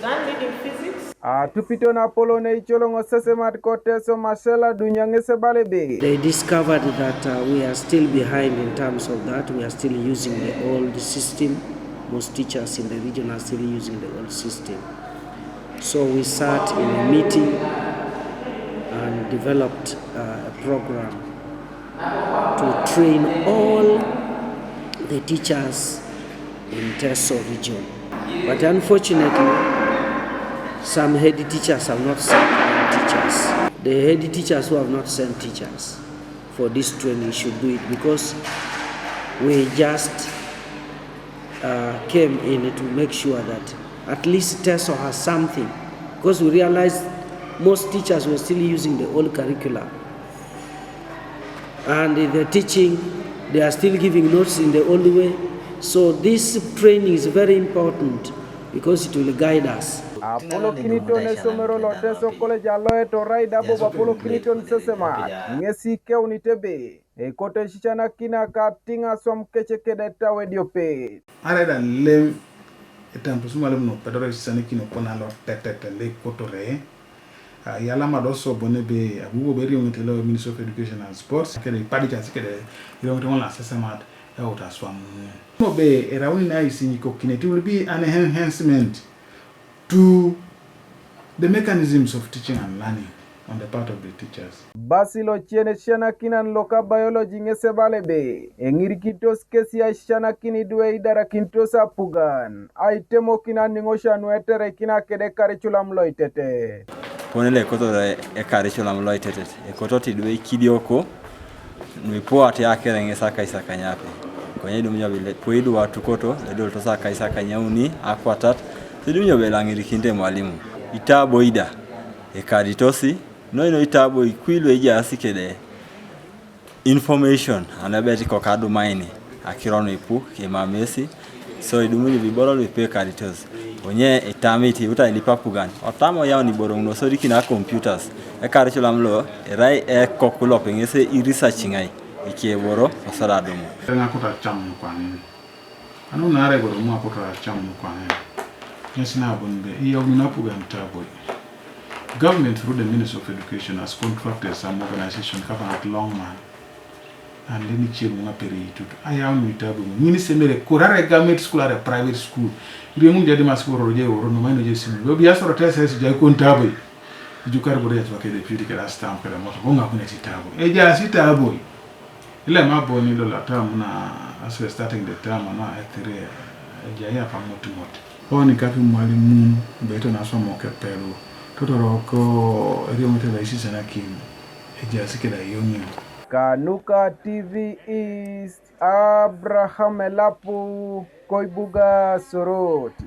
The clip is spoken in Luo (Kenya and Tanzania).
outstanding in physics. Tupito na polo ne icholongo sesemat koteso masela dunyangese balebe. They discovered that we are still behind in terms of that. We are still using the old system. Most teachers in the region are still using the old system. So we sat in a meeting and developed a program to train all the teachers in Teso region. But unfortunately, some head teachers have not sent their teachers. The head teachers who have not sent teachers for this training should do it, because we just came in to make sure that at least Teso has something, because we realized most teachers were still using the old curricula, and the teaching, they are still giving notes in the old way. So this training is very important because it will guide us. Apollo Kiniton esomero loteso college aloe to ride abo Apollo Kiniton sesema ngesi ke unitebe ekote shichana kina katinga som keche kedeta wediope arada lem etampo sumalem no pedoro sisane kino pona lo tetete le kotore yala madoso bonebe abubo beri on tele Ministry of Education and Sports kede padi chance kede yo to la sesema ya utaswa mo be era uni na isi ko kineti will be an enhancement to the mechanisms of teaching and learning on the part of the teachers. Basilo chiene shana kinan loka biology ngese balebe engiri kitos kesi ya shana kini duwe idara kintosa pugan aitemo kinan ningosha nuetere kina kede curriculum loitete ponele koto e curriculum loitete e koto tidwe kidioko nuipo ati akere ngesa kaisa kanyape kwenye dumnya bile poidu watu koto edo tosa kaisa kanyauni akwatat sidumnya belangiri kinde mwalimu Itaboi ida ekaditosi no Itaboi kwilwe jasi kede information anabeti kokadu maini akirono ipu kemamesi so idumuni biboro lipe kaditos onye etamiti uta ilipapugan otamo yao ni borongno so dikina computers curriculum lo erai kokulo pengese research ngai ikeboro osara domo nga kota cham kwani anu nare boro mu akota cham kwani Yesina bonbe iyo munapugan Itaboi. Government through the Ministry of Education has contracted some organization at Longman and then it children peri to I am Itaboi. Ministry mere kurare government school are private school. Rimu jadi masku roje oro no maino je simu. Obi asoro tese je ko Itaboi. Jukar bore ya twake deputy kala stamp kala moto bonga kuna Itaboi. Eja Itaboi. Ile mabo ni dola term na as we starting the term na etere eja ya pamoto moto. Oni kapi mwalimu beto na somo kepelo totoroko eriomete la Aisisianakin ejasike da yonyo Kanuka TV East Abraham Elapu Koibuga Soroti.